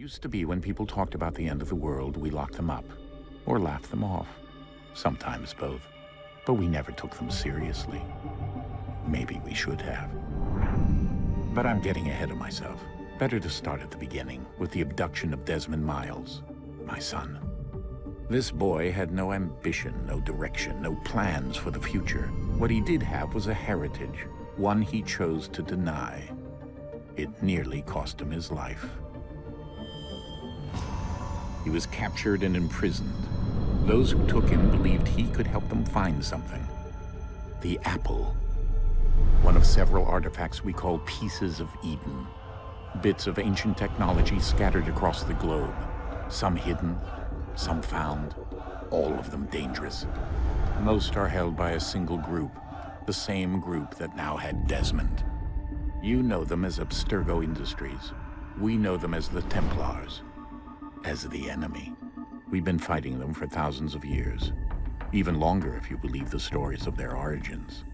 Used to be when people talked about the end of the world, we locked them up or laughed them off. Sometimes both. But we never took them seriously. Maybe we should have. But I'm getting ahead of myself. Better to start at the beginning, with the abduction of Desmond Miles, my son. This boy had no ambition, no direction, no plans for the future. What he did have was a heritage, one he chose to deny. It nearly cost him his life. He was captured and imprisoned. Those who took him believed he could help them find something. The apple. One of several artifacts we call pieces of Eden. Bits of ancient technology scattered across the globe. Some hidden, some found, all of them dangerous. Most are held by a single group, the same group that now had Desmond. You know them as Abstergo Industries. We know them as the Templars, as the enemy. We've been fighting them for thousands of years, even longer if you believe the stories of their origins.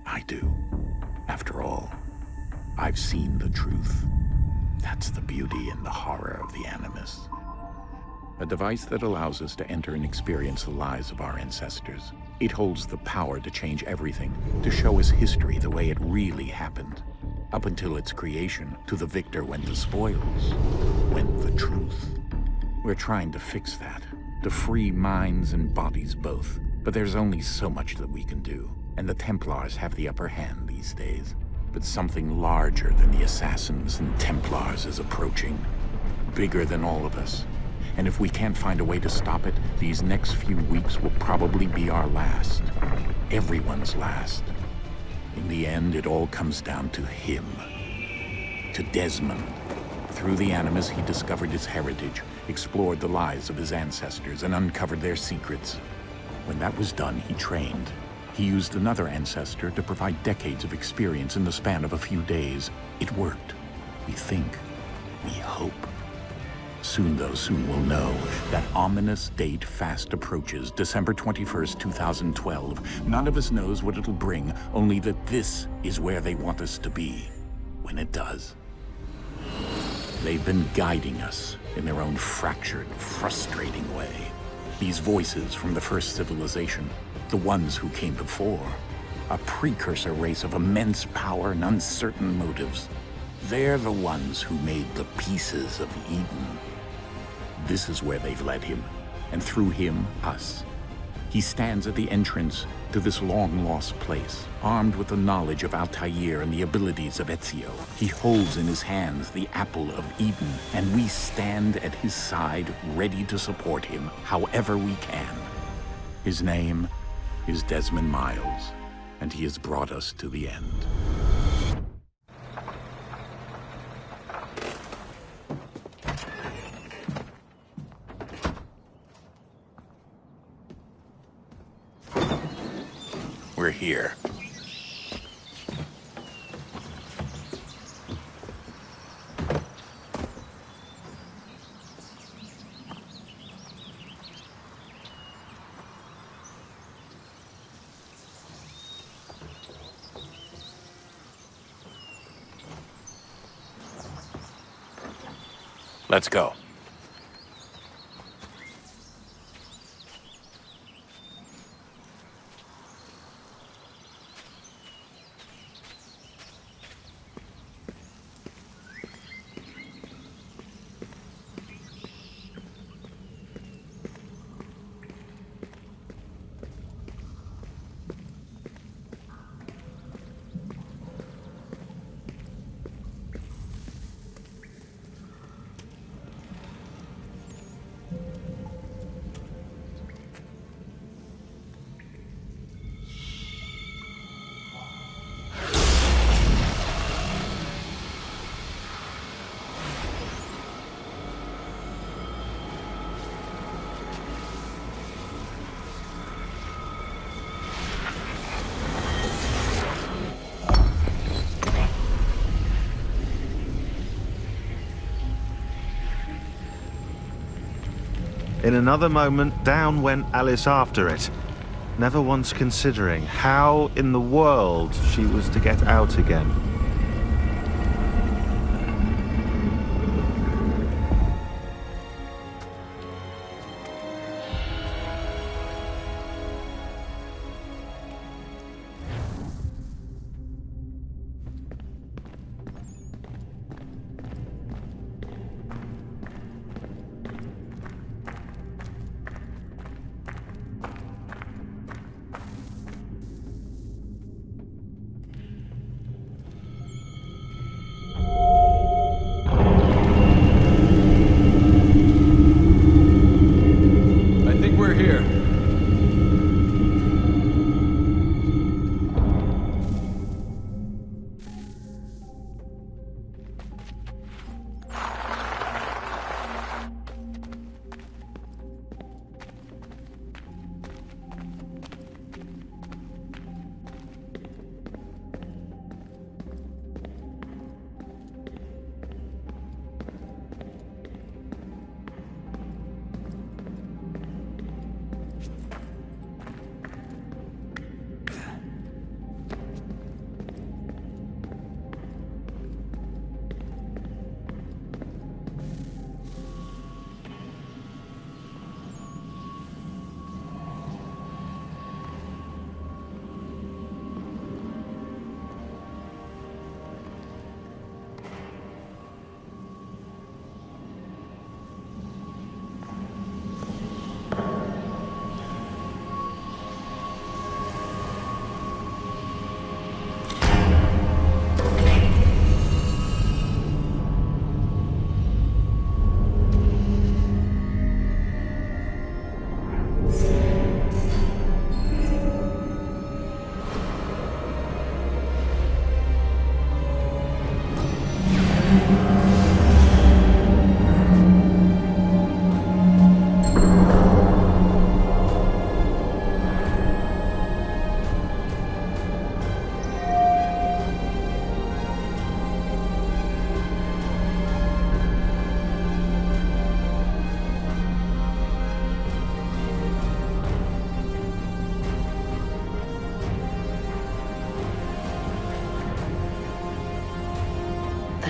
I do. After all, I've seen the truth. That's the beauty and the horror of the Animus. A device that allows us to enter and experience the lives of our ancestors. It holds the power to change everything, to show us history the way it really happened. Up until its creation, to the victor went the spoils, went the truth. We're trying to fix that, to free minds and bodies both. But there's only so much that we can do, and the Templars have the upper hand these days. But something larger than the Assassins and Templars is approaching, bigger than all of us. And if we can't find a way to stop it, these next few weeks will probably be our last. Everyone's last. In the end, it all comes down to him. To Desmond. Through the Animus, he discovered his heritage, explored the lives of his ancestors, and uncovered their secrets. When that was done, he trained. He used another ancestor to provide decades of experience in the span of a few days. It worked. We think. We hope. Soon, though, soon we'll know. That ominous date fast approaches, December 21st, 2012. None of us knows what it'll bring, only that this is where they want us to be, when it does. They've been guiding us in their own fractured, frustrating way. These voices from the first civilization, the ones who came before, a precursor race of immense power and uncertain motives. They're the ones who made the pieces of Eden. This is where they've led him, and through him, us. He stands at the entrance to this long-lost place, armed with the knowledge of Altair and the abilities of Ezio. He holds in his hands the apple of Eden, and we stand at his side, ready to support him however we can. His name is Desmond Miles, and he has brought us to the end. We're here. Let's go. In another moment, down went Alice after it, never once considering how in the world she was to get out again.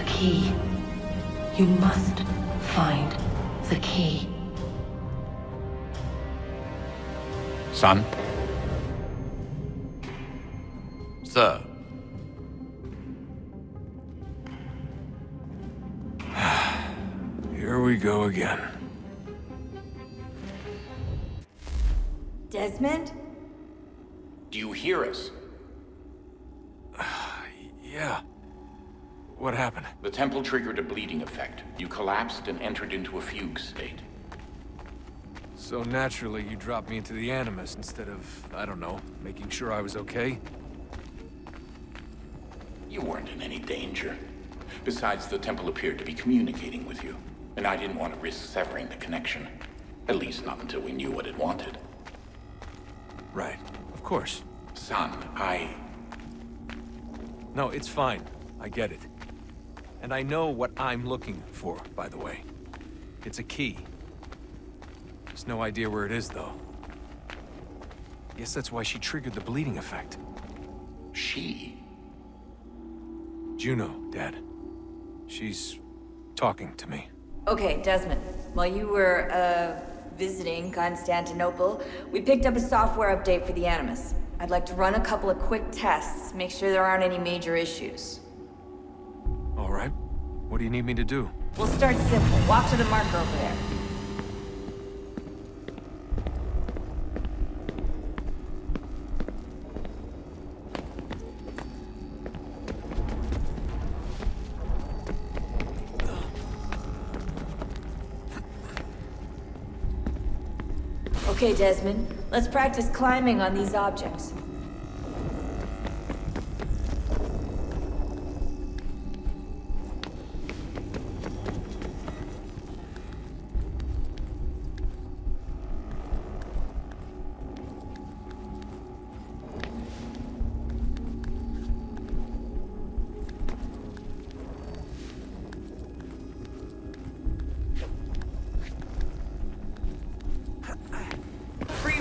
key. You must find the key. Son? Sir. Here we go again. Desmond? Do you hear us? Yeah. What happened? The temple triggered a bleeding effect. You collapsed and entered into a fugue state. So naturally, you dropped me into the Animus instead of, I don't know, making sure I was okay? You weren't in any danger. Besides, the temple appeared to be communicating with you, and I didn't want to risk severing the connection. At least not until we knew what it wanted. Right. Of course. Son, No, it's fine. I get it. And I know what I'm looking for, by the way. It's a key. There's no idea where it is, though. Guess that's why she triggered the bleeding effect. She? Juno, Dad. She's talking to me. Okay, Desmond. While you were, visiting Constantinople, we picked up a software update for the Animus. I'd like to run a couple of quick tests, make sure there aren't any major issues. All right. What do you need me to do? We'll start simple. Walk to the marker over there. Okay, Desmond. Let's practice climbing on these objects.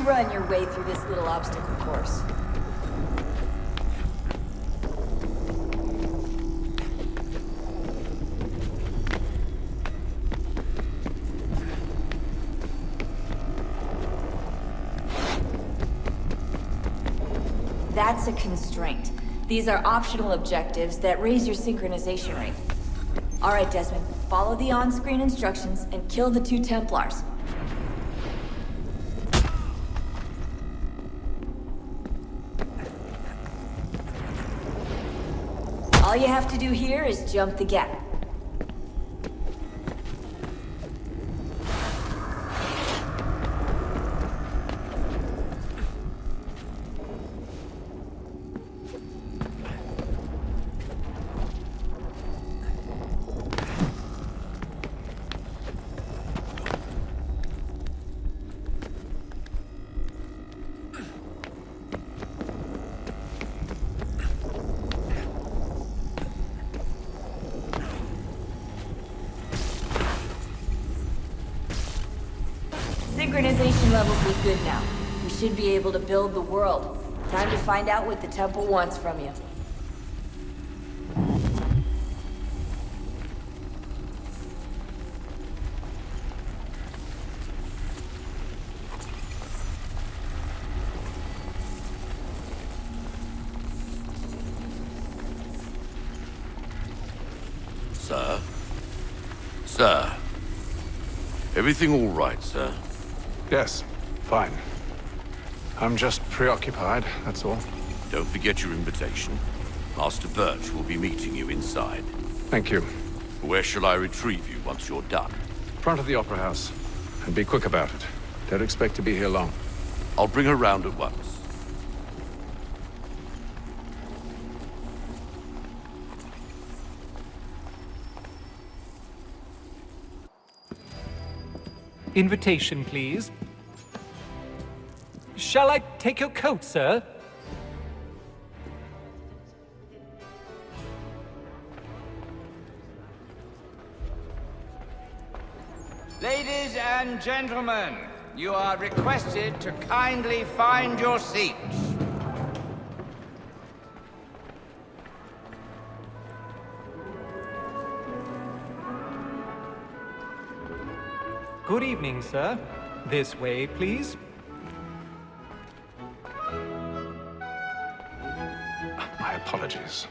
Run your way through this little obstacle course. That's a constraint. These are optional objectives that raise your synchronization rate. All right, Desmond, follow the on-screen instructions and kill the 2 Templars. All you have to do here is jump the gap. Synchronization levels look good now. We should be able to build the world. Time to find out what the temple wants from you. Sir? Sir? Everything all right, sir? Yes, fine. I'm just preoccupied, that's all. Don't forget your invitation. Master Birch will be meeting you inside. Thank you. Where shall I retrieve you once you're done? Front of the Opera House. And be quick about it. Don't expect to be here long. I'll bring her round at once. Invitation, please. Shall I take your coat, sir? Ladies and gentlemen, you are requested to kindly find your seats. Good evening, sir. This way, please. My apologies.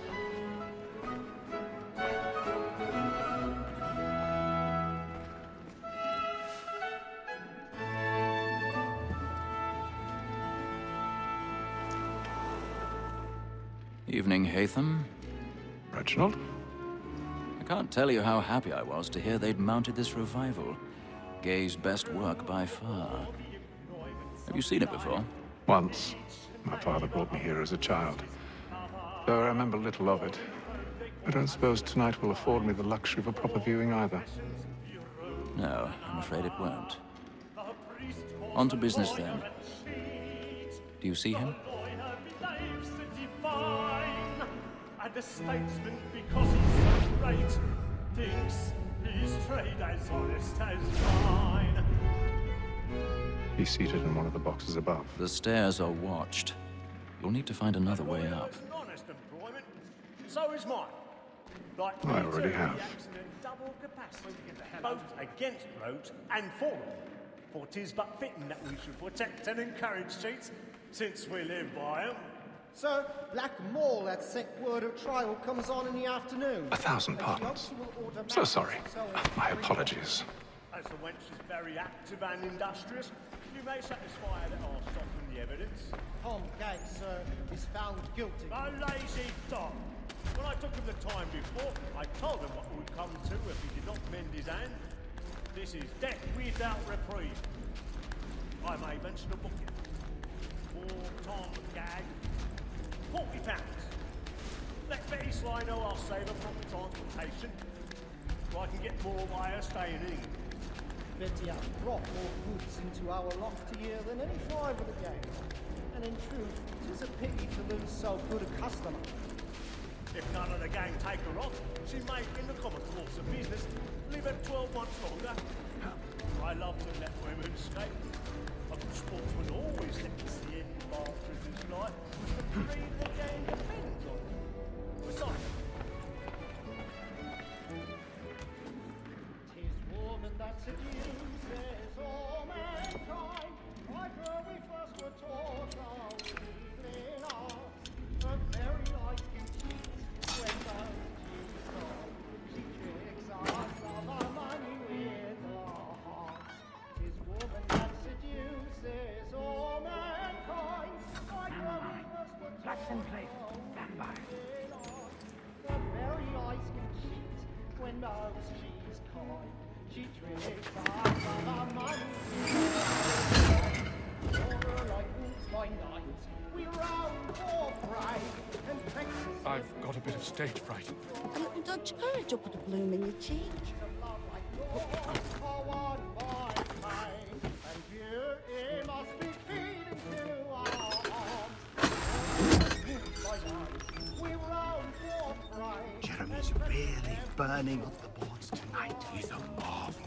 Evening, Hatham. Reginald? I can't tell you how happy I was to hear they'd mounted this revival. Gay's best work by far. Have you seen it before? Once. My father brought me here as a child. Though I remember little of it. I don't suppose tonight will afford me the luxury of a proper viewing either. No, I'm afraid it won't. On to business then. Do you see him? And a statesman, because he's so great, thinks his trade as honest as mine. He's seated in one of the boxes above. The stairs are watched. You'll need to find another way up. Honest employment, so is mine. Like I already have. Double capacity, both against roads and for them. For 'tis but fitting that we should protect and encourage cheats, since we live by them. Sir, Black Mall, that sick word of trial comes on in the afternoon. 1,000 pardons. So sorry. My apologies. As the wench is very active and industrious, you may satisfy her that I'll soften the evidence. Tom Gag, sir, is found guilty. A lazy dog. When I took him the time before, I told him what would come to if he did not mend his hand. This is death without reprieve. I may mention a booking. For Tom Gag. £40. Let Betty Sly know I'll save her from transportation, so I can get more by her staying in. Betty has brought more goods into our loft a year than any 5 of the gang. And in truth, it is a pity to lose so good a customer. If none of the gang take her off, she may, in the common course of business, live at 12 months longer. I love to let women escape. A good sportsman always lets the end marches his life. The creed the gang depends on. Besides, Tis woman that seduces all mankind. Like her we first were taught our evening arts. Her very life can cheat when the cheats on. She tricks us of our money with her hearts. Tis woman that seduces all mankind. Like her we first were taught our evening arts. Her very eyes can cheat when most she's kind. She tricks us of our money with her like wolves by night. We round for prey and Texas. I've got a bit of stage fright. A little Dutch courage will put a bloom in your cheek. Jeremy's really burning up the boards tonight. He's a marvel.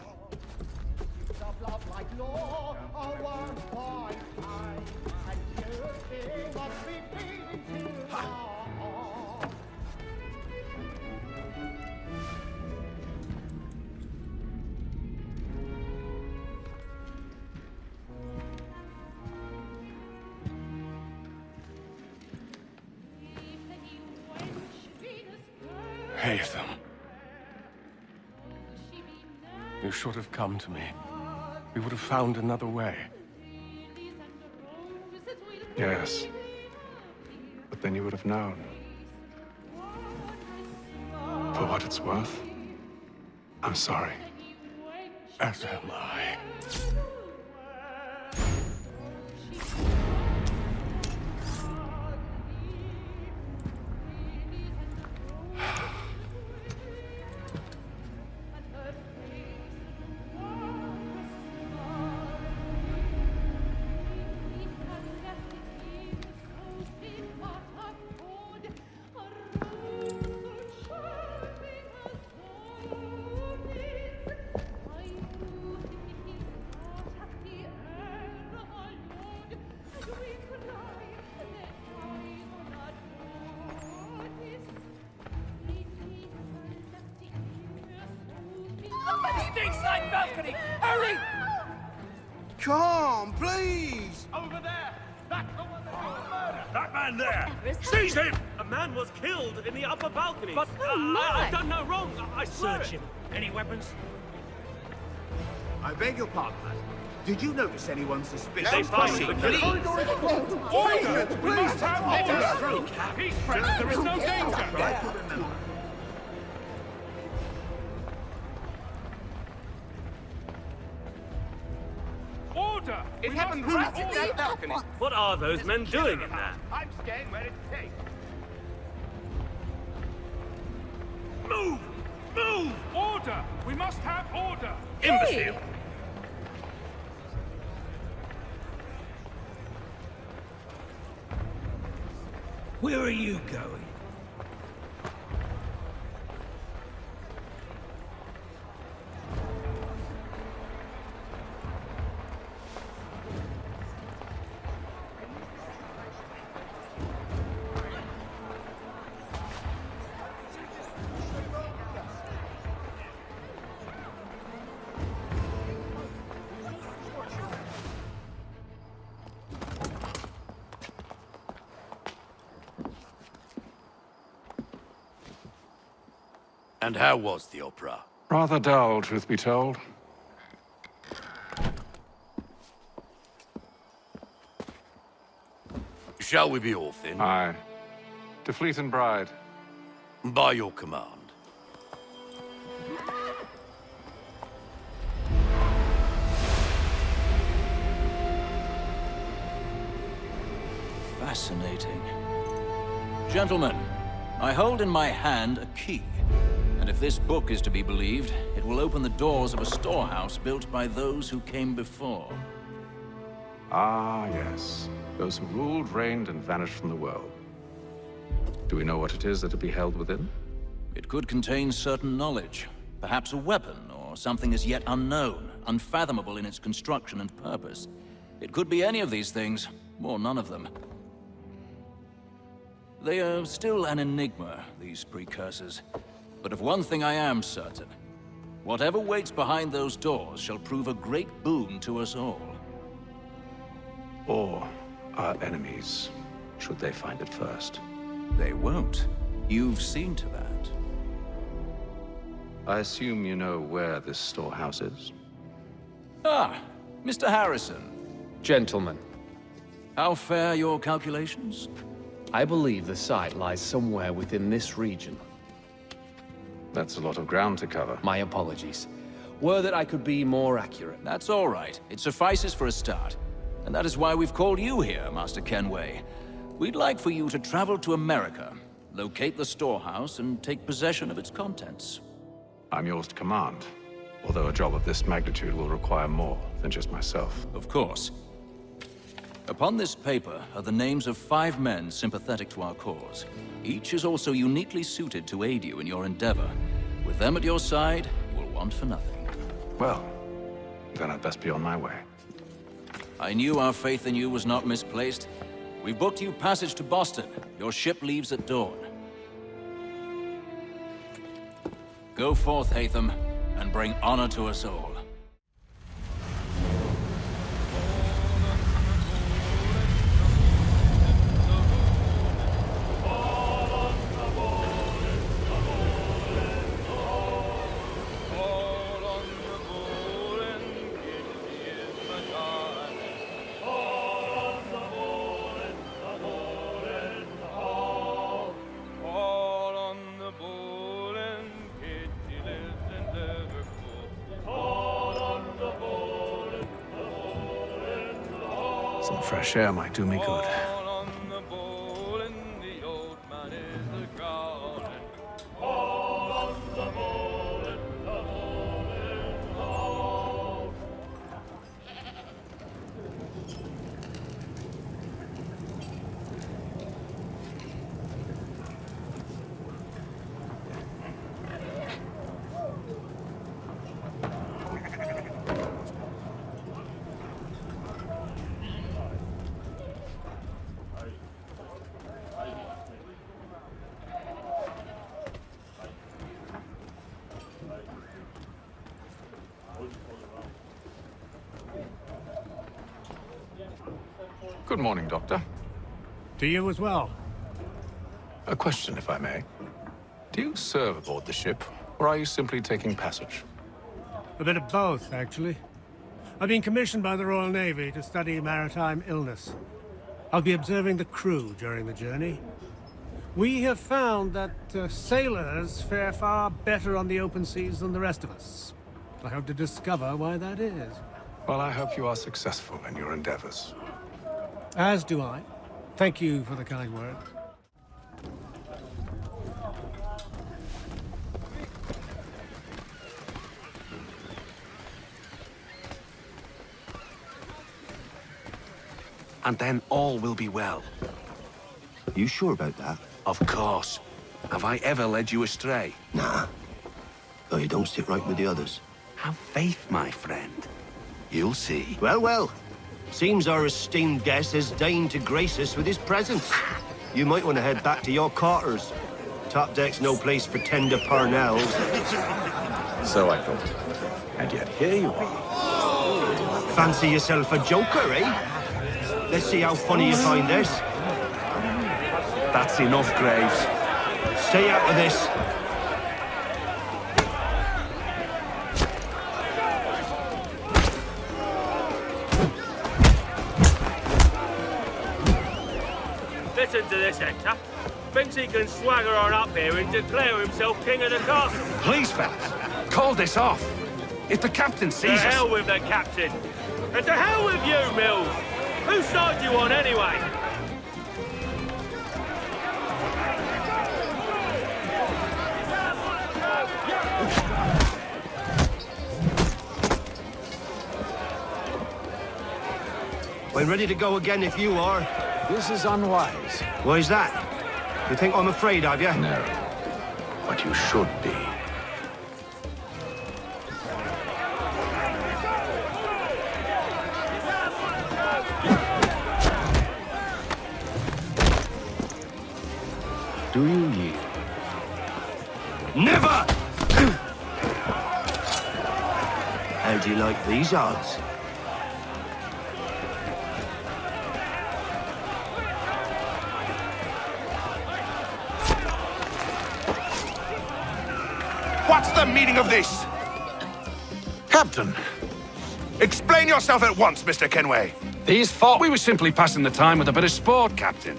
Hatham. You should have come to me. We would have found another way. Yes. But then you would have known. For what it's worth, I'm sorry. As am I. Stateside balcony! Hurry! Calm, please! Over there! That's the one that got murdered! That man there! Seize him! A man was killed in the upper balcony. But I've done no wrong. I swear Search it. him. Any weapons? I beg your pardon, lad. Did you notice anyone suspicious? They find the police. Order! We must have order! Peace, friends. There is no danger. Try to remember. Order! It happened right in that balcony. What are those men doing in there? I'm staying where it takes. Move! Move! Order! We must have order! Imbecile! Where are you going? And how was the opera? Rather dull, truth be told. Shall we be off then? Aye. To Fleet and Bride. By your command. Fascinating. Gentlemen, I hold in my hand a key. And if this book is to be believed, it will open the doors of a storehouse built by those who came before. Ah, yes. Those who ruled, reigned, and vanished from the world. Do we know what it is that will be held within? It could contain certain knowledge. Perhaps a weapon, or something as yet unknown, unfathomable in its construction and purpose. It could be any of these things, or none of them. They are still an enigma, these precursors. But of one thing I am certain. Whatever waits behind those doors shall prove a great boon to us all. Or our enemies, should they find it first. They won't. You've seen to that. I assume you know where this storehouse is? Ah, Mr. Harrison. Gentlemen, How fare your calculations? I believe the site lies somewhere within this region. That's a lot of ground to cover. My apologies. Were that I could be more accurate. That's all right. It suffices for a start. And that is why we've called you here, Master Kenway. We'd like for you to travel to America, locate the storehouse, and take possession of its contents. I'm yours to command, although a job of this magnitude will require more than just myself. Of course. Upon this paper are the names of 5 men sympathetic to our cause. Each is also uniquely suited to aid you in your endeavor. With them at your side, you will want for nothing. Well, then I'd best be on my way. I knew our faith in you was not misplaced. We've booked you passage to Boston. Your ship leaves at dawn. Go forth, Hatham, and bring honor to us all. Some fresh air might do me good. Good morning, Doctor. To you as well. A question, if I may. Do you serve aboard the ship, or are you simply taking passage? A bit of both, actually. I've been commissioned by the Royal Navy to study maritime illness. I'll be observing the crew during the journey. We have found that sailors fare far better on the open seas than the rest of us. I hope to discover why that is. Well, I hope you are successful in your endeavors. As do I. Thank you for the kind words. And then all will be well. You sure about that? Of course. Have I ever led you astray? Nah. Oh, you don't sit right with the others. Have faith, my friend. You'll see. Well, well. Seems our esteemed guest has deigned to grace us with his presence. You might want to head back to your quarters. Top deck's no place for tender parnells. So I thought. And yet here you are. Fancy yourself a joker, eh? Let's see how funny you find this. That's enough, Graves. Stay out of this. Listen to this, Hector. Thinks he can swagger on up here and declare himself king of the castle. Please, fellas, call this off. If the captain sees us... To hell with the captain. And to hell with you, Mills. Whose side you on, anyway? We're ready to go again if you are. This is unwise. Why is that? You think I'm afraid of you? No. But you should be. Do you yield? Never! How do you like these odds? What's the meaning of this? Captain, explain yourself at once, Mr. Kenway. These thought we were simply passing the time with a bit of sport, Captain.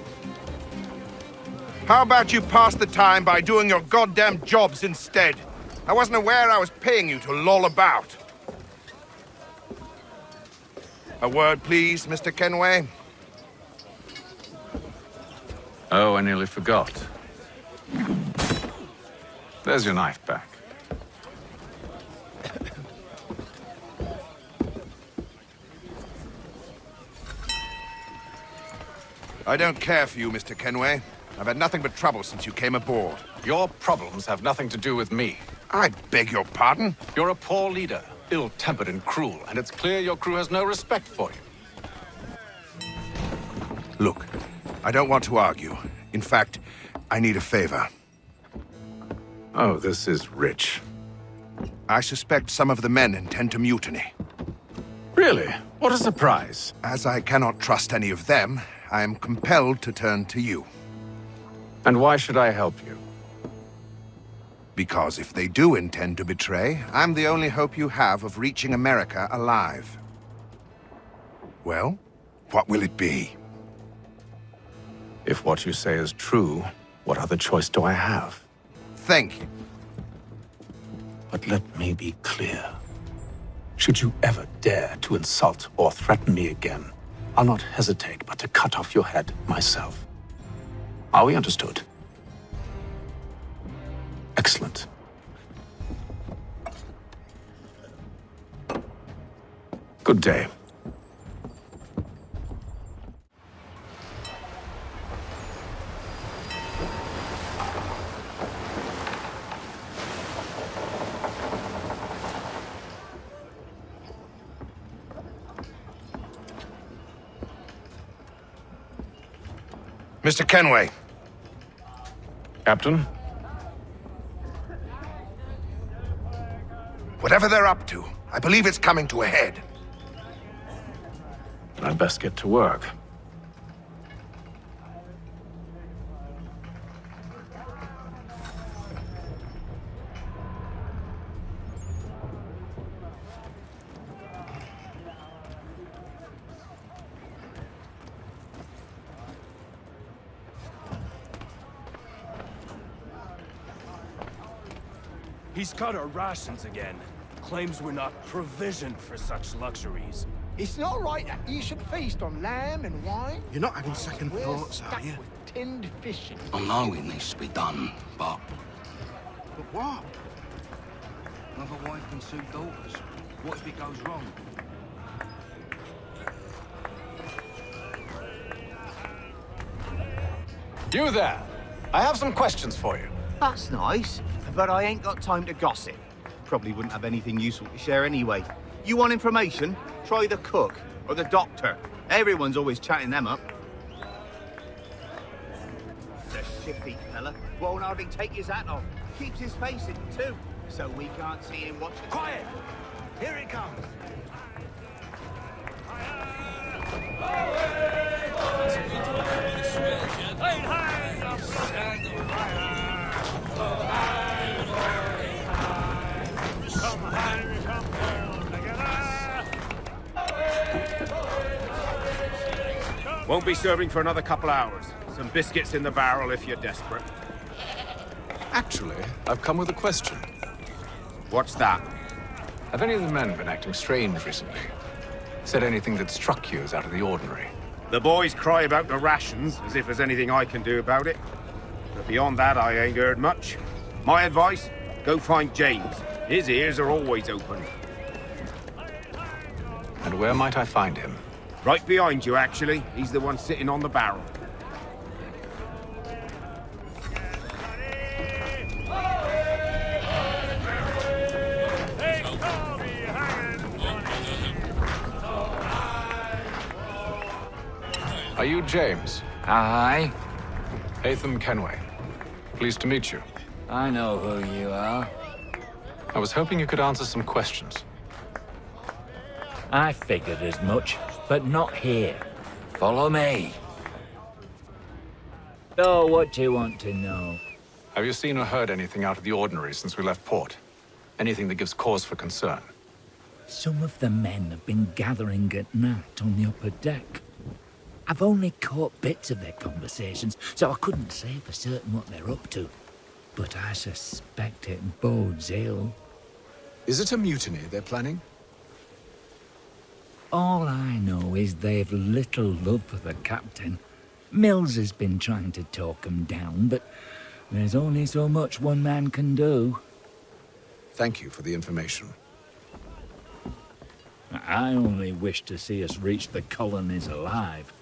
How about you pass the time by doing your goddamn jobs instead? I wasn't aware I was paying you to loll about. A word, please, Mr. Kenway. Oh, I nearly forgot. There's your knife back. I don't care for you, Mr. Kenway. I've had nothing but trouble since you came aboard. Your problems have nothing to do with me. I beg your pardon? You're a poor leader, ill-tempered and cruel, and it's clear your crew has no respect for you. Look, I don't want to argue. In fact, I need a favor. Oh, this is rich. I suspect some of the men intend to mutiny. Really? What a surprise. As I cannot trust any of them, I am compelled to turn to you. And why should I help you? Because if they do intend to betray, I'm the only hope you have of reaching America alive. Well, what will it be? If what you say is true, what other choice do I have? Thank you. But let me be clear. Should you ever dare to insult or threaten me again, I'll not hesitate but to cut off your head myself. Are we understood? Excellent. Good day. Mr. Kenway. Captain? Whatever they're up to, I believe it's coming to a head. I'd best get to work. He's cut our rations again. Claims we're not provisioned for such luxuries. It's not right that you should feast on lamb and wine. You're not having second We're thoughts, are stuck you? with tinned fish. I know it needs to be done, but... But what? Another wife and two daughters. What if it goes wrong? You there! I have some questions for you. That's nice, but I ain't got time to gossip. Probably wouldn't have anything useful to share anyway. You want information? Try the cook or the doctor. Everyone's always chatting them up. The shifty fella won't hardly take his hat off. Keeps his face in too, so we can't see him watching. Quiet! Here it comes. Won't be serving for another couple hours. Some biscuits in the barrel if you're desperate. Actually, I've come with a question. What's that? Have any of the men been acting strange recently? Said anything that struck you as out of the ordinary? The boys cry about the rations, as if there's anything I can do about it. But beyond that, I ain't heard much. My advice? Go find James. His ears are always open. And where might I find him? Right behind you, actually. He's the one sitting on the barrel. Are you James? Aye. Hatham Kenway. Pleased to meet you. I know who you are. I was hoping you could answer some questions. I figured as much, but not here. Follow me. So, what do you want to know? Have you seen or heard anything out of the ordinary since we left port? Anything that gives cause for concern? Some of the men have been gathering at night on the upper deck. I've only caught bits of their conversations, so I couldn't say for certain what they're up to. But I suspect it bodes ill. Is it a mutiny they're planning? All I know is they've little love for the captain. Mills has been trying to talk 'em down, but there's only so much one man can do. Thank you for the information. I only wish to see us reach the colonies alive.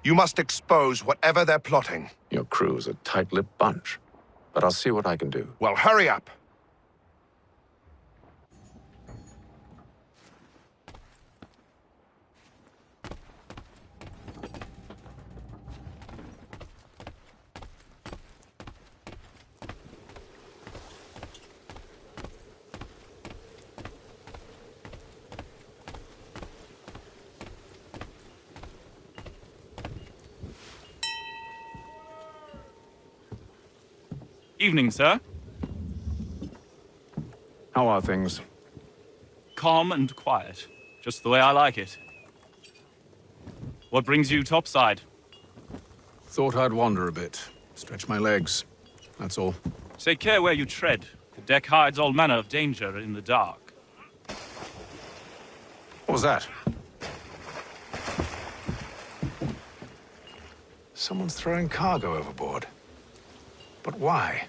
You must expose whatever they're plotting. Your crew's a tight-lipped bunch, but I'll see what I can do. Well, hurry up! Evening, sir. How are things? Calm and quiet. Just the way I like it. What brings you topside? Thought I'd wander a bit. Stretch my legs. That's all. Take care where you tread. The deck hides all manner of danger in the dark. What was that? Someone's throwing cargo overboard. But why?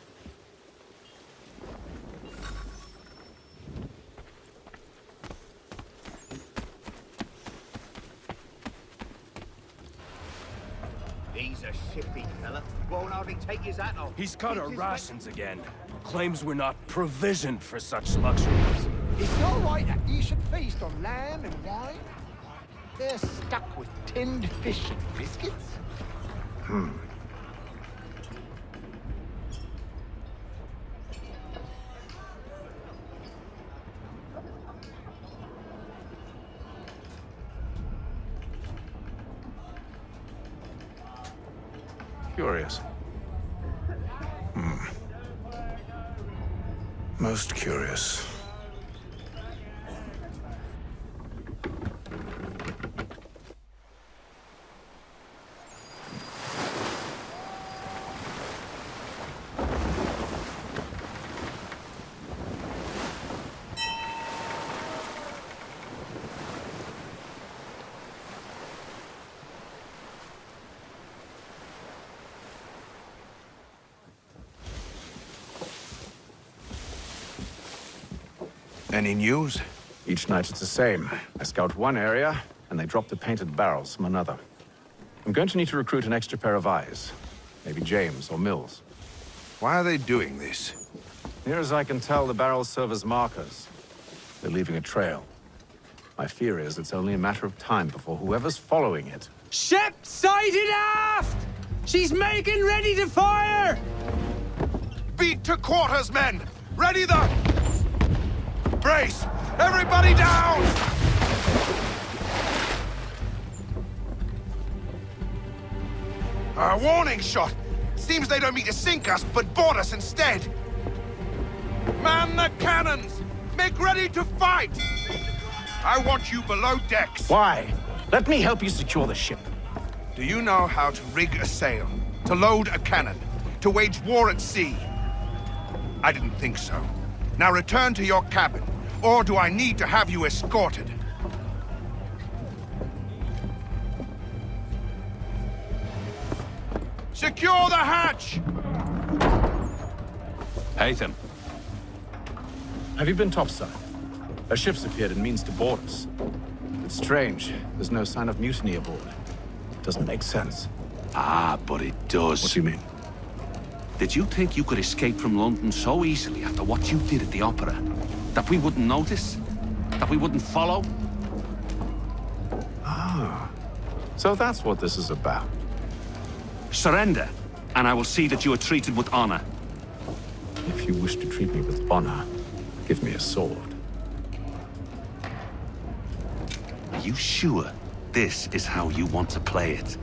He's a shifty fella. Won't hardly take his hat off. He's cut our rations again. Claims we're not provisioned for such luxuries. It's all right that you should feast on lamb and wine. They're stuck with tinned fish and biscuits. Curious. Most curious. Any news? Each night it's the same. I scout one area, and they drop the painted barrels from another. I'm going to need to recruit an extra pair of eyes. Maybe James or Mills. Why are they doing this? Near as I can tell, the barrels serve as markers. They're leaving a trail. My fear is it's only a matter of time before whoever's following it... Ship sighted aft! She's making ready to fire! Beat to quarters, men! Ready the... Brace! Everybody down! A warning shot! Seems they don't mean to sink us, but board us instead! Man the cannons! Make ready to fight! I want you below decks! Why? Let me help you secure the ship. Do you know how to rig a sail? To load a cannon? To wage war at sea? I didn't think so. Now return to your cabin, or do I need to have you escorted? Secure the hatch! Haytham. Have you been topside? A ship's appeared and means to board us. It's strange. There's no sign of mutiny aboard. Doesn't make sense. Ah, but it does. What do you mean? Did you think you could escape from London so easily after what you did at the opera? That we wouldn't notice? That we wouldn't follow? Ah. So that's what this is about. Surrender, and I will see that you are treated with honor. If you wish to treat me with honor, give me a sword. Are you sure this is how you want to play it?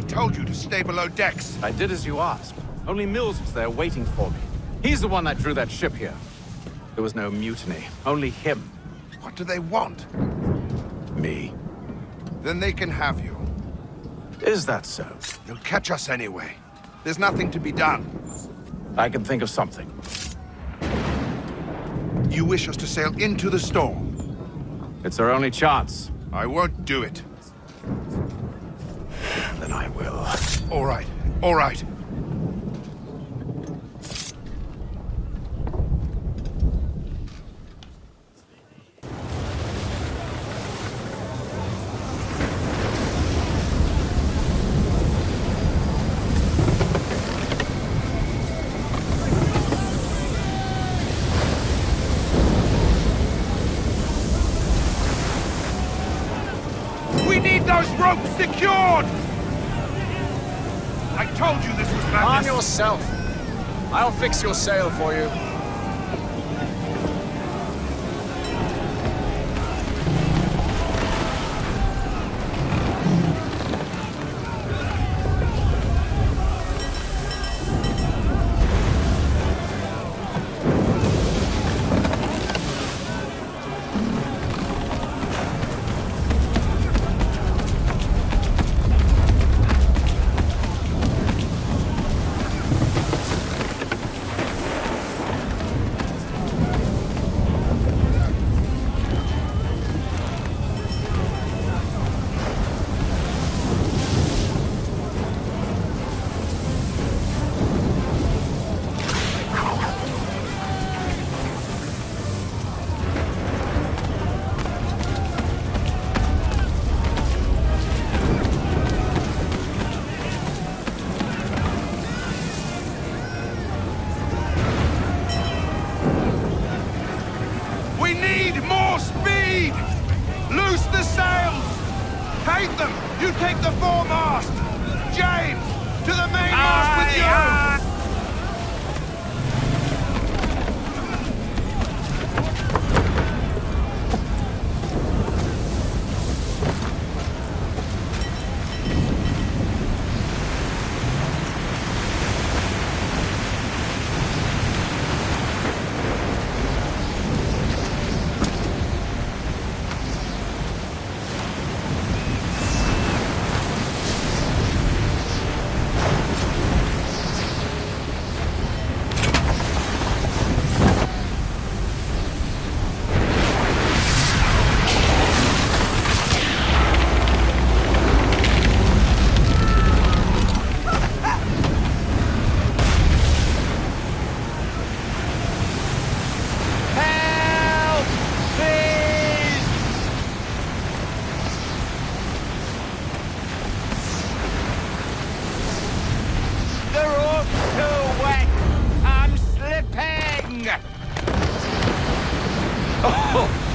Told you to stay below decks. I did as you asked. Only Mills was there waiting for me. He's the one that drew that ship here. There was no mutiny, only him. What do they want? Me. Then they can have you. Is that so? They'll catch us anyway. There's nothing to be done. I can think of something. You wish us to sail into the storm? It's our only chance. I won't do it. Then I will. All right, all right. secured! I told you this was madness. Calm yourself. I'll fix your sail for you. We need more speed! Loose the sails! Hate them! You take the foremast! James, to the mainmast with you!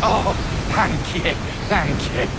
Oh, thank you, thank you.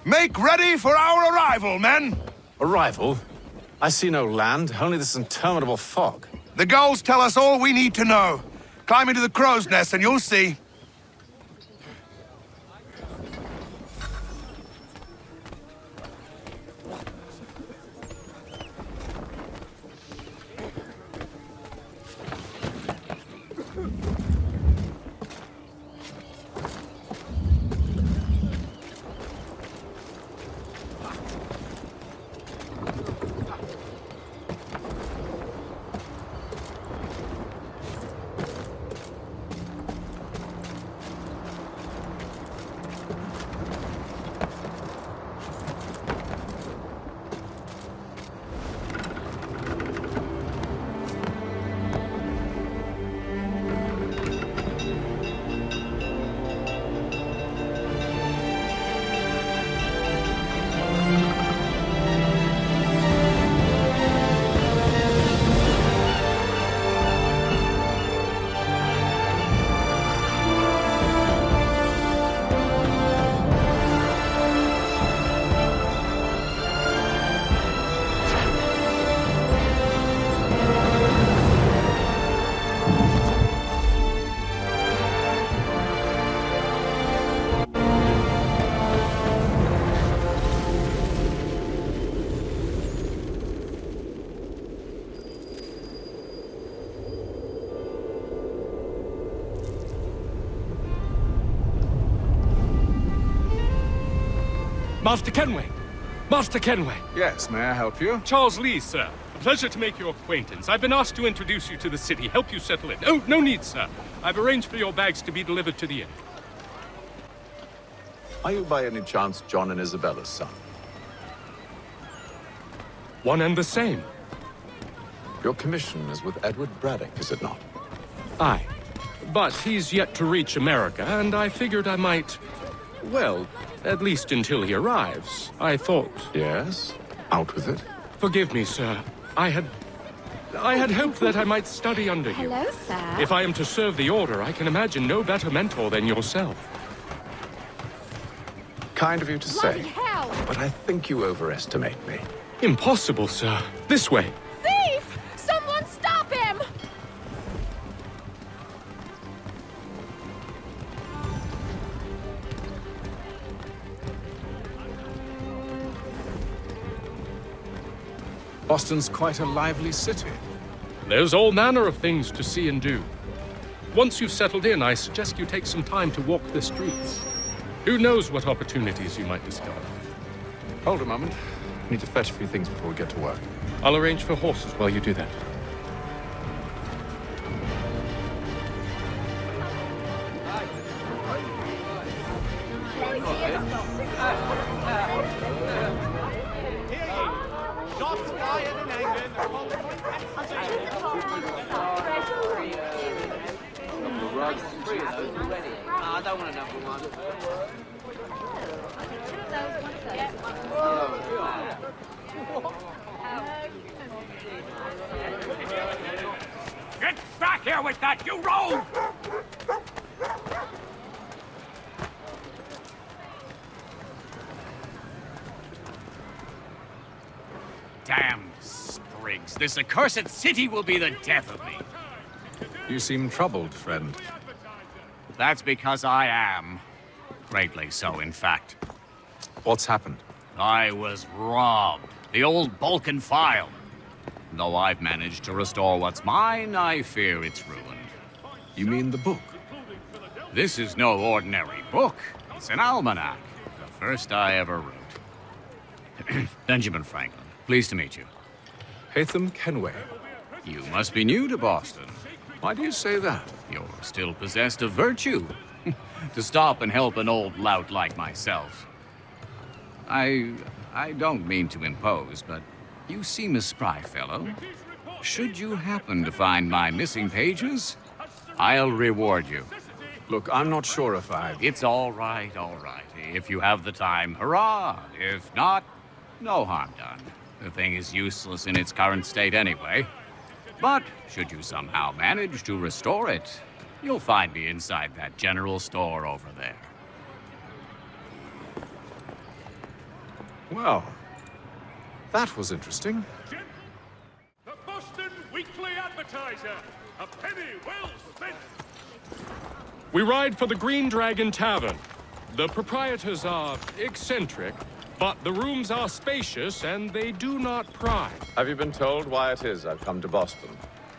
Make ready for our arrival, men! Arrival? I see no land, only this interminable fog. The gulls tell us all we need to know. Climb into the crow's nest and you'll see. Master Kenway! Master Kenway! Yes, may I help you? Charles Lee, sir. A pleasure to make your acquaintance. I've been asked to introduce you to the city, help you settle in. Oh, no need, sir. I've arranged for your bags to be delivered to the inn. Are you by any chance John and Isabella's son? One and the same. Your commission is with Edward Braddock, is it not? Aye. But he's yet to reach America, and I figured I might... Well, at least until he arrives. I thought... Yes? Out with it. Forgive me, sir. I had hoped that I might study under you. Hello, sir. If I am to serve the Order, I can imagine no better mentor than yourself. Kind of you to Bloody say, hell! but I think you overestimate me. Impossible, sir. This way. Thief! Someone stop him! Boston's quite a lively city. There's all manner of things to see and do. Once you've settled in, I suggest you take some time to walk the streets. Who knows what opportunities you might discover. Hold a moment. I need to fetch a few things before we get to work. I'll arrange for horses while you do that. I don't want another one. Get back here with that, you rogue! Damn sprigs. This accursed city will be the death of me. You seem troubled, friend. That's because I am. Greatly so, in fact. What's happened? I was robbed. The old Balkan file. Though I've managed to restore what's mine, I fear it's ruined. You mean the book? This is no ordinary book. It's an almanac. The first I ever wrote. Benjamin Franklin, pleased to meet you. Hatham Kenway. You must be new to Boston. Why do you say that? You're still possessed of virtue. To stop and help an old lout like myself. I don't mean to impose, but you seem a spry fellow. Should you happen to find my missing pages, I'll reward you. Look, I'm not sure if I... It's all right, all right. If you have the time, hurrah! If not, no harm done. The thing is useless in its current state anyway. But should you somehow manage to restore it, you'll find me inside that general store over there. Well, that was interesting. The Boston Weekly Advertiser. A penny well spent. We ride for the Green Dragon Tavern. The proprietors are eccentric, but the rooms are spacious and they do not pry. Have you been told why it is I've come to Boston?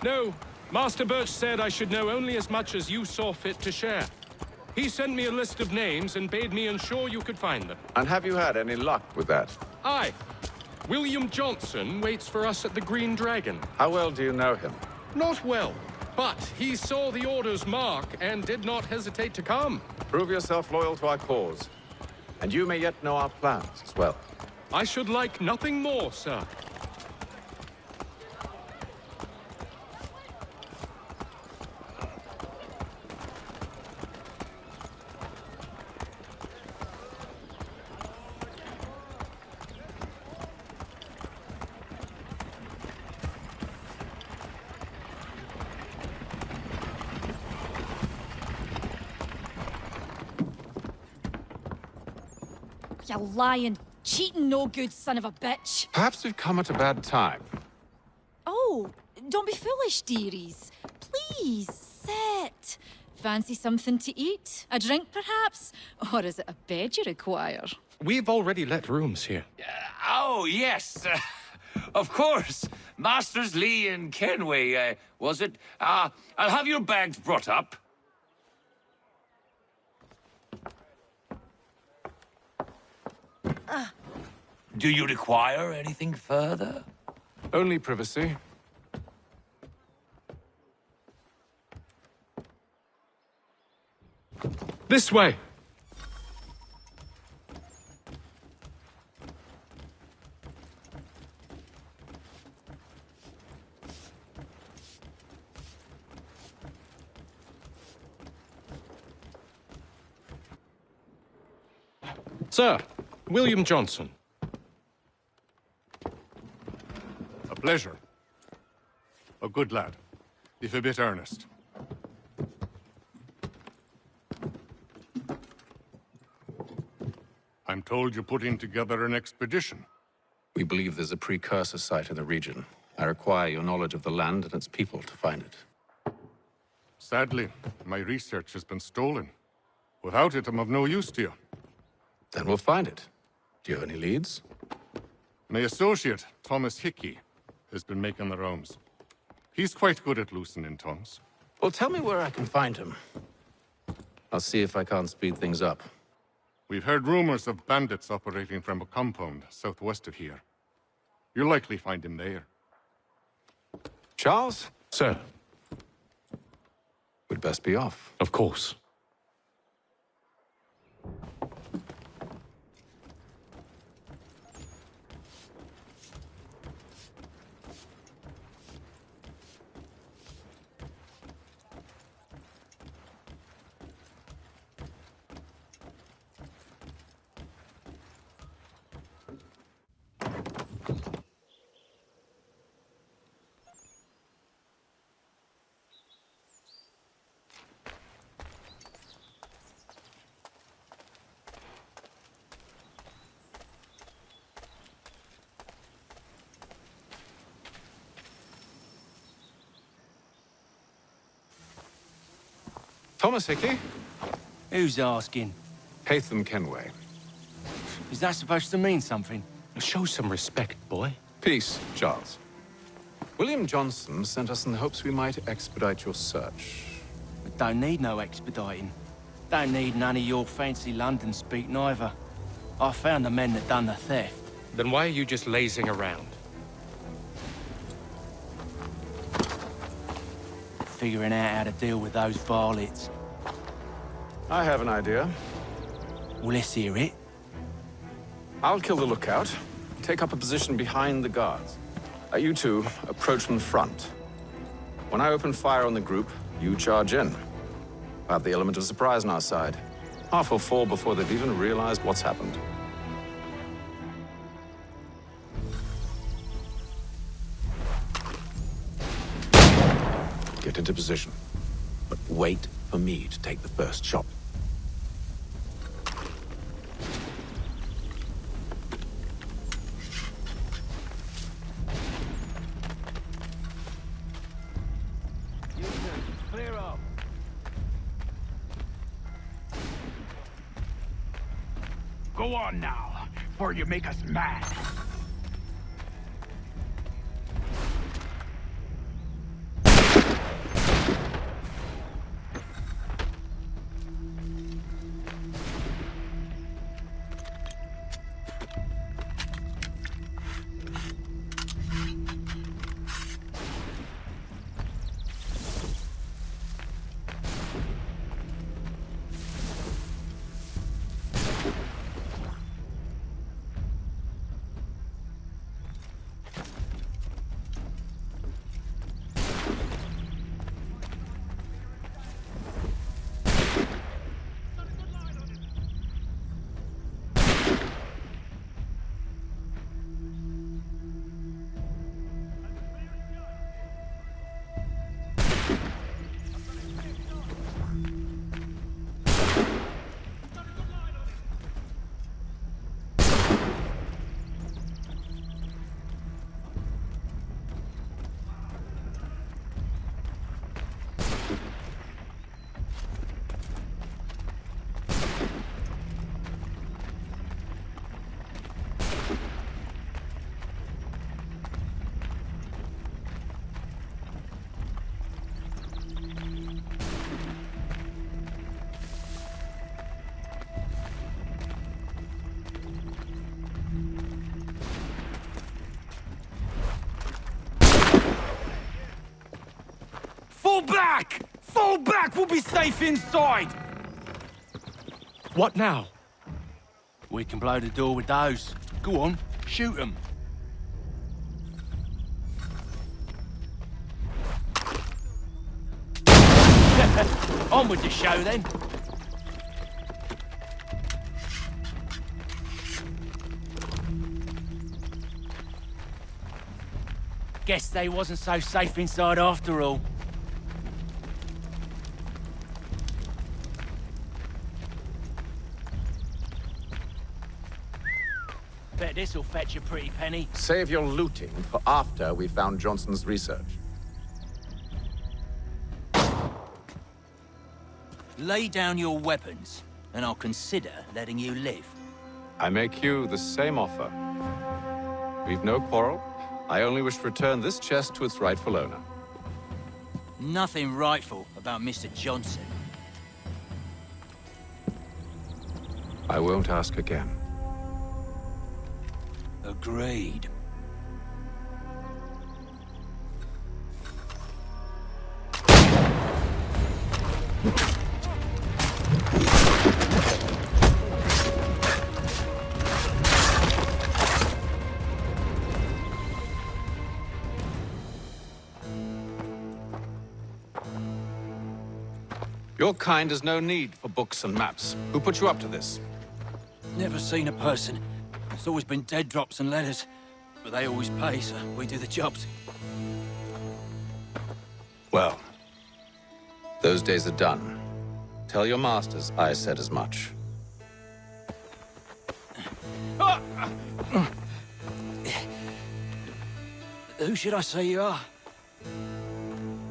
No. Master Birch said I should know only as much as you saw fit to share. He sent me a list of names and bade me ensure you could find them. And have you had any luck with that? Aye. William Johnson waits for us at the Green Dragon. How well do you know him? Not well, but he saw the Order's mark and did not hesitate to come. Prove yourself loyal to our cause. And you may yet know our plans as well. I should like nothing more, sir. You lying, cheating, no good son of a bitch. Perhaps we've come at a bad time. Oh, don't be foolish, dearies. Please, sit. Fancy something to eat? A drink, perhaps? Or is it a bed you require? We've already let rooms here. Oh, yes. Of course. Masters Lee and Kenway, was it? I'll have your bags brought up. Do you require anything further? Only privacy. This way! Sir, William Johnson. A pleasure. A good lad, if a bit earnest. I'm told you're putting together an expedition. We believe there's a precursor site in the region. I require your knowledge of the land and its people to find it. Sadly, my research has been stolen. Without it, I'm of no use to you. Then we'll find it. Do you have any leads? My associate, Thomas Hickey, has been making the rounds. He's quite good at loosening tongues. Well, tell me where I can find him. I'll see if I can't speed things up. We've heard rumors of bandits operating from a compound southwest of here. You'll likely find him there. Charles? Sir. We'd best be off. Of course. Thomas Hickey? Who's asking? Haytham Kenway. Is that supposed to mean something? Show some respect, boy. Peace, Charles. William Johnson sent us in the hopes we might expedite your search. We don't need no expediting. Don't need none of your fancy London speak neither. I found the men that done the theft. Then why are you just lazing around? Figuring out how to deal with those varlets. I have an idea. Well, let's hear it. I'll kill the lookout. Take up a position behind the guards. You two approach from the front. When I open fire on the group, you charge in. I have the element of surprise on our side. Half will fall before they've even realized what's happened. Get into position, but wait for me to take the first shot. Clear up. Go on now, before you make us mad. Fall back! Fall back! We'll be safe inside! What now? We can blow the door with those. Go on, shoot them. On with the show, then. Guess they wasn't so safe inside after all. Bet this'll fetch a pretty penny. Save your looting for after we found Johnson's research. Lay down your weapons, and I'll consider letting you live. I make you the same offer. We've no quarrel. I only wish to return this chest to its rightful owner. Nothing rightful about Mr. Johnson. I won't ask again. Agreed. Your kind has no need for books and maps. Who put you up to this? Never seen a person. It's always been dead drops and letters. But they always pay, so we do the jobs. Well, those days are done. Tell your masters I said as much. Who should I say you are?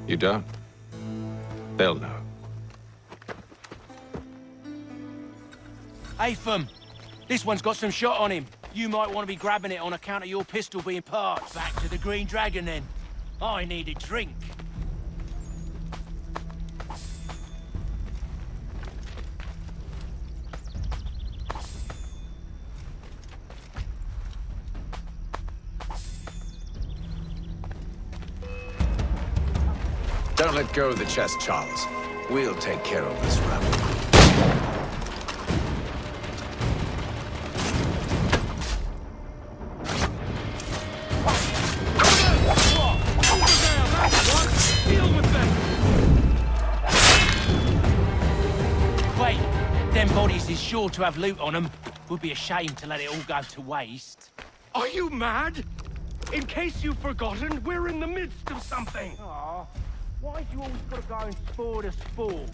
You don't? They'll know. Atham, this one's got some shot on him. You might want to be grabbing it on account of your pistol being parked. Back to the Green Dragon, then. I need a drink. Don't let go of the chest, Charles. We'll take care of this rabble. Wait, them bodies is sure to have loot on them. Would be a shame to let it all go to waste. Are you mad? In case you've forgotten, we're in the midst of something. Aw, why do you always gotta go and spoil the sport?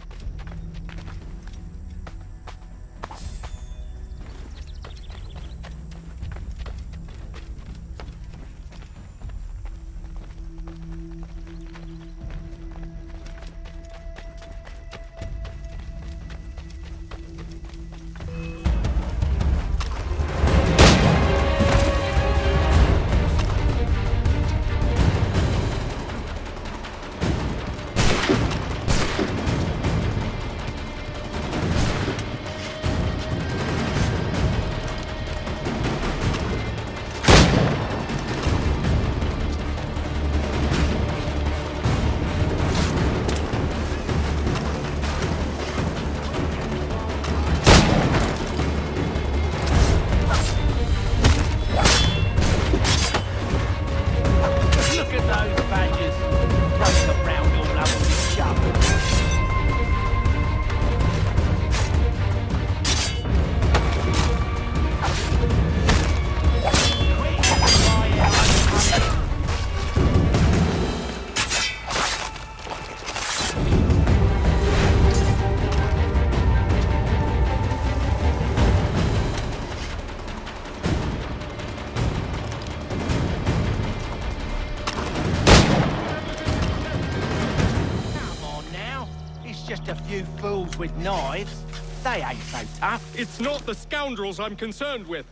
Fools with knives. They ain't so tough. It's not the scoundrels I'm concerned with.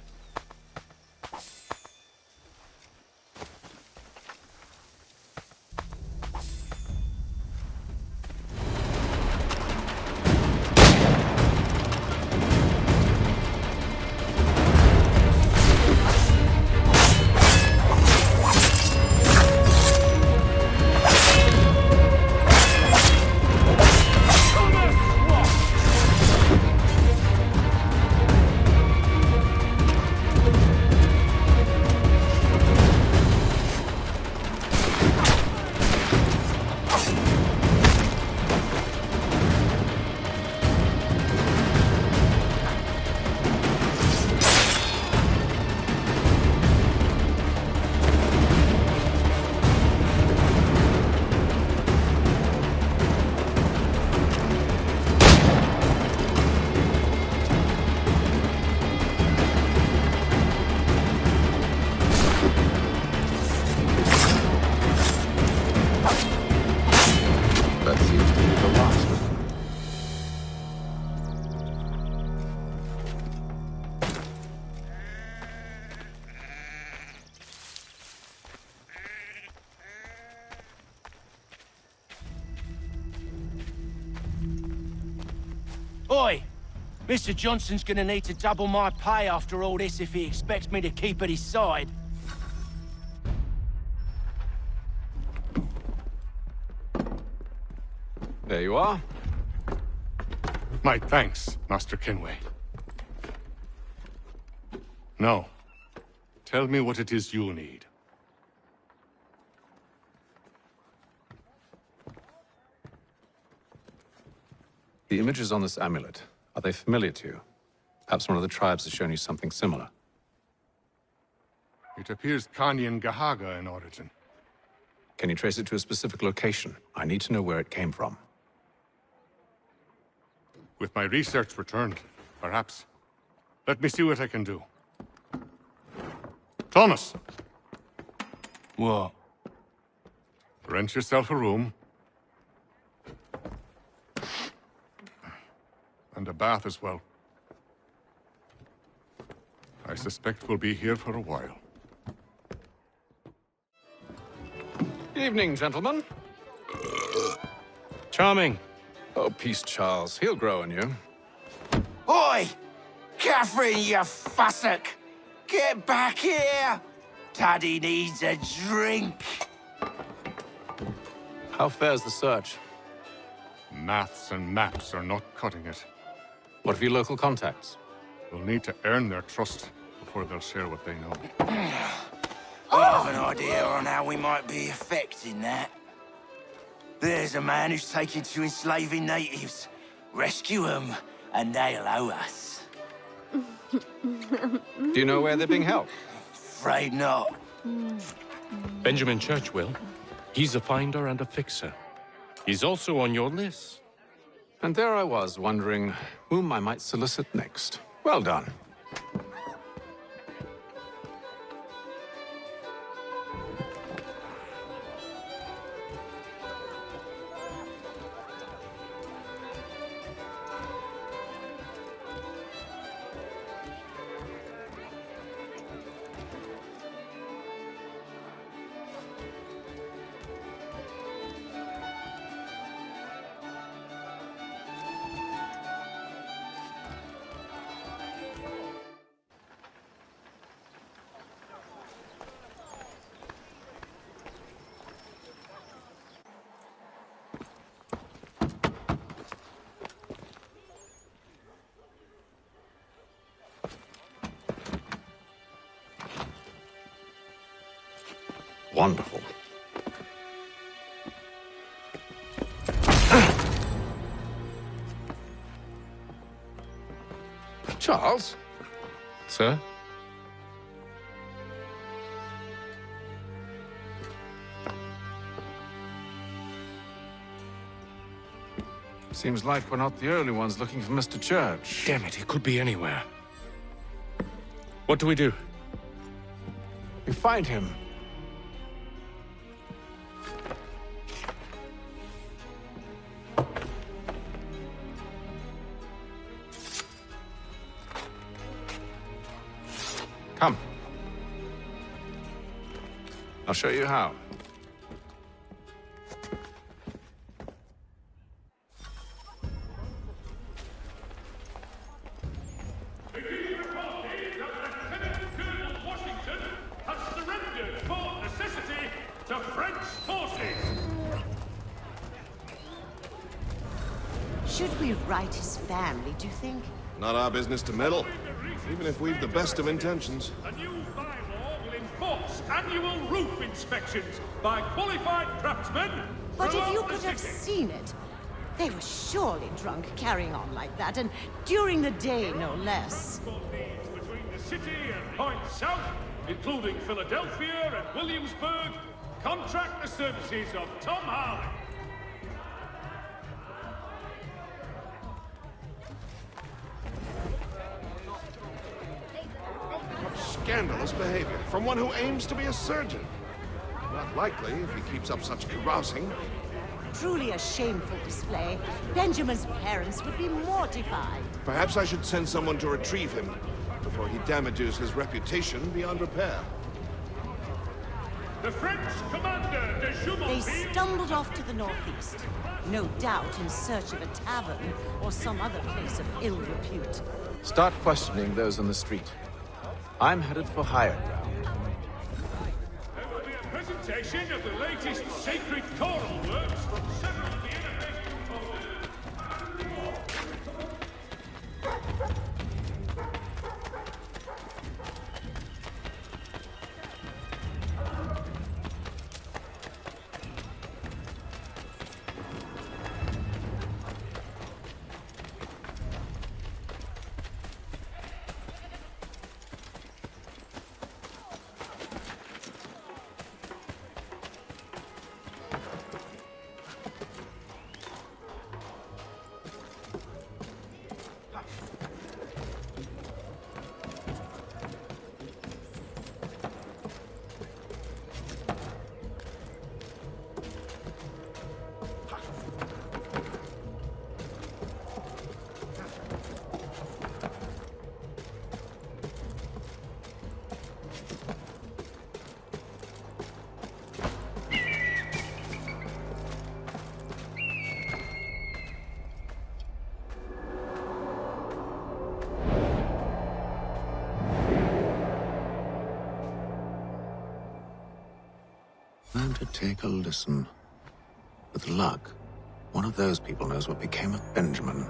Oi! Mr. Johnson's gonna need to double my pay after all this if he expects me to keep at his side. There you are. My thanks, Master Kenway. Now, tell me what it is you need. The images on this amulet, are they familiar to you? Perhaps one of the tribes has shown you something similar. It appears Kanyan Gahaga in origin. Can you trace it to a specific location? I need to know where it came from. With my research returned, perhaps. Let me see what I can do. Thomas! What? Rent yourself a room. And a bath as well. I suspect we'll be here for a while. Evening, gentlemen. Charming. Oh, peace, Charles. He'll grow on you. Oi! Catherine, you fussock! Get back here! Daddy needs a drink. How fares the search? Maths and maps are not cutting it. What of your local contacts? We'll need to earn their trust before they'll share what they know. I have an idea on how we might be affecting that. There's a man who's taken to enslaving natives. Rescue them, and they'll owe us. Do you know where they're being held? Afraid not. Benjamin Church will. He's a finder and a fixer. He's also on your list. And there I was, wondering whom I might solicit next. Well done. Wonderful. Charles? Sir? Seems like we're not the only ones looking for Mr. Church. Damn it, he could be anywhere. What do we do? We find him. Come. I'll show you how. Should we write his family, do you think? Not our business to meddle, even if we've the best of intentions. A new bylaw will enforce annual roof inspections by qualified craftsmen. But if you throughout the could have city. seen it, they were surely drunk carrying on like that, and during the day, no less. Between the city and points south, including Philadelphia and Williamsburg, contract the services of Tom Harley. Scandalous behavior from one who aims to be a surgeon. Not likely if he keeps up such carousing. Truly a shameful display. Benjamin's parents would be mortified. Perhaps I should send someone to retrieve him before he damages his reputation beyond repair. The French commander de They Jumonville... stumbled off to the northeast, no doubt in search of a tavern or some other place of ill repute. Start questioning those on the street. I'm headed for higher ground. There will be a presentation of the latest sacred choral works from several of the innovative composers. Time to take a listen. With luck, one of those people knows what became of Benjamin.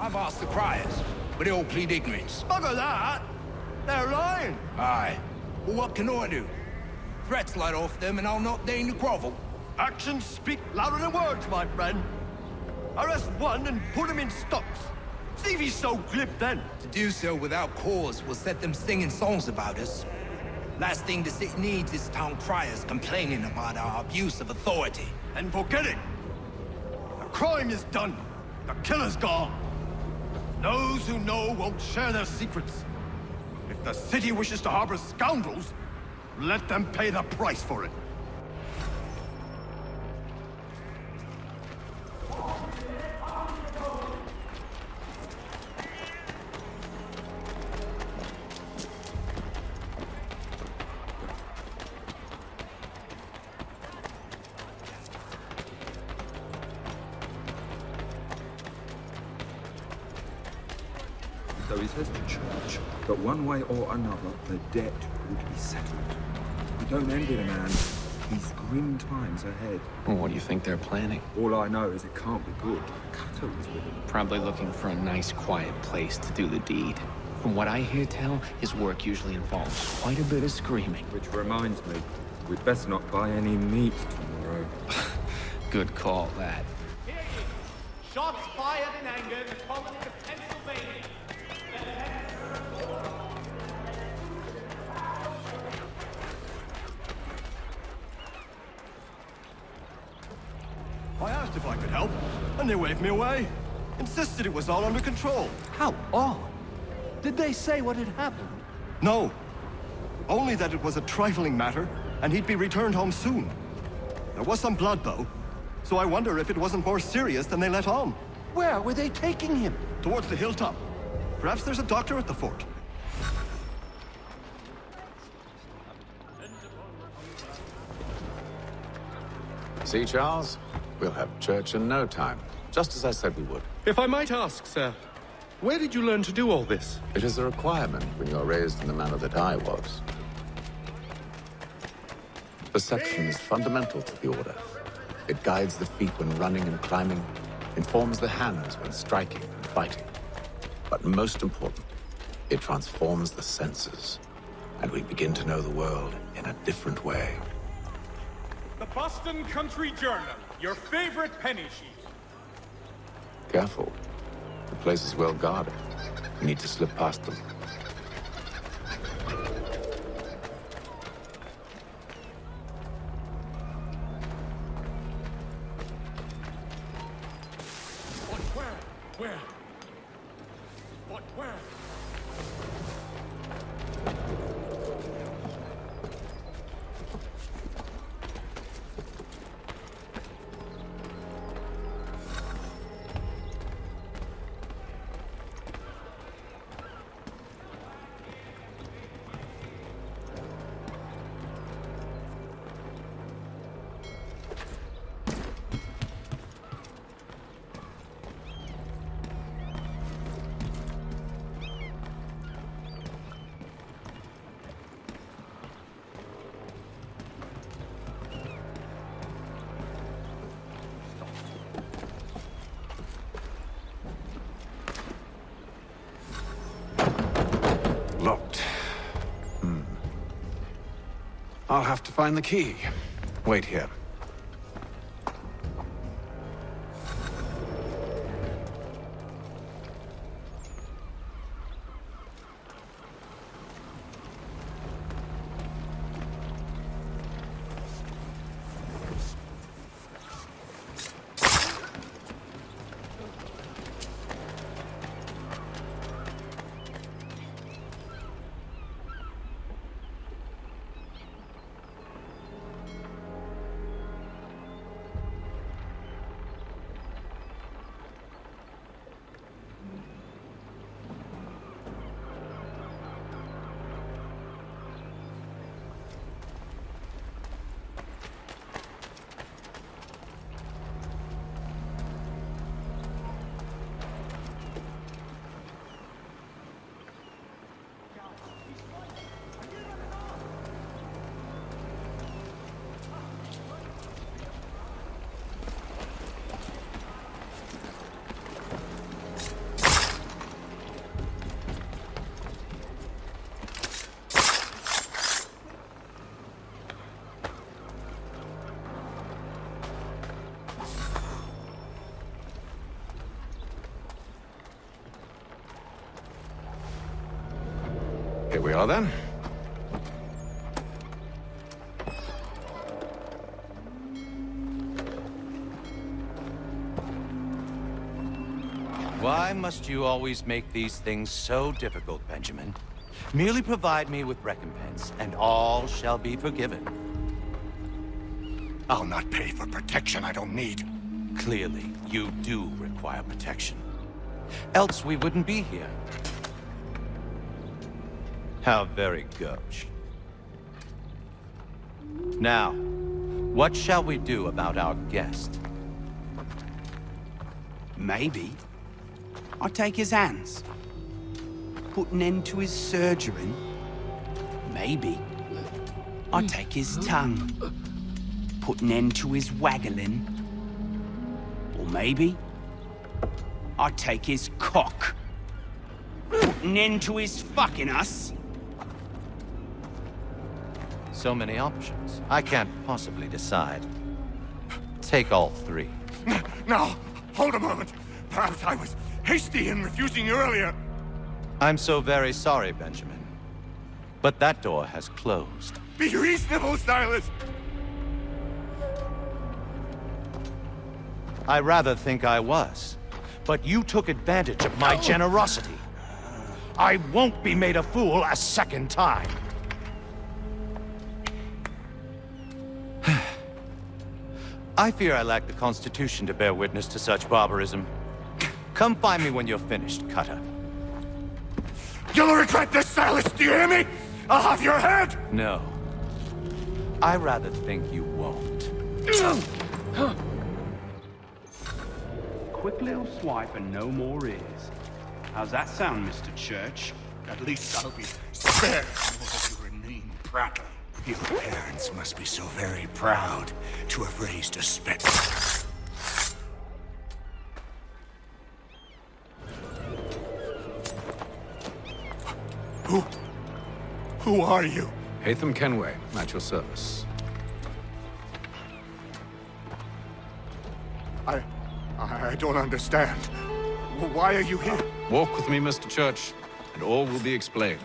I've asked the criers, but they all plead ignorance. Bugger that! They're lying! Aye. Well, what can I do? Threats light off them and I'll not deign to grovel. Actions speak louder than words, my friend. Arrest one and put him in stocks. See if he's so glib then. To do so without cause will set them singing songs about us. Last thing the city needs is town criers complaining about our abuse of authority. And forget it. The crime is done. The killer's gone. Those who know won't share their secrets. If the city wishes to harbor scoundrels, let them pay the price for it. So he says to church that one way or another, the debt would be settled. We don't envy the man. He's grim times ahead. Well, what do you think they're planning? All I know is it can't be good. Cutter was with him. Probably looking for a nice, quiet place to do the deed. From what I hear tell, his work usually involves quite a bit of screaming. Which reminds me, we'd best not buy any meat tomorrow. Good call, that. Shots fired in anger in the colony of Pennsylvania. I asked if I could help, and they waved me away. Insisted it was all under control. How odd. Did they say what had happened? No. Only that it was a trifling matter, and he'd be returned home soon. There was some blood, though, so I wonder if it wasn't more serious than they let on. Where were they taking him? Towards the hilltop. Perhaps there's a doctor at the fort. See, Charles? We'll have church in no time, just as I said we would. If I might ask, sir, where did you learn to do all this? It is a requirement when you are raised in the manner that I was. Perception is fundamental to the Order. It guides the feet when running and climbing, informs the hands when striking and fighting. But most important, it transforms the senses, and we begin to know the world in a different way. The Boston Country Journal, your favorite penny sheet. Careful. The place is well guarded. We need to slip past them. Where? But where? Locked. I'll have to find the key. Wait here. Here we are then. Why must you always make these things so difficult, Benjamin? Merely provide me with recompense, and all shall be forgiven. I'll not pay for protection I don't need. Clearly, you do require protection. Else we wouldn't be here. How very gauche. Now, what shall we do about our guest? Maybe I'll take his hands. Put an end to his surgery. Maybe I'll take his tongue. Put an end to his waggling. Or maybe I'll take his cock. Put an end to his fucking us. So many options. I can't possibly decide. Take all three. Now, hold a moment. Perhaps I was hasty in refusing you earlier. I'm so very sorry, Benjamin. But that door has closed. Be reasonable, Silas. I rather think I was. But you took advantage of my generosity. I won't be made a fool a second time. I fear I lack the constitution to bear witness to such barbarism. Come find me when you're finished, Cutter. You'll regret this, Silas, do you hear me? I'll have your head! No. I rather think you won't. Quick little swipe and no more is. How's that sound, Mr. Church? At least I'll be spared more than you remain prattle. Your parents must be so very proud to have raised a spectre. Who are you? Hatham Kenway, at your service. I don't understand. Why are you here? Walk with me, Mr. Church, and all will be explained.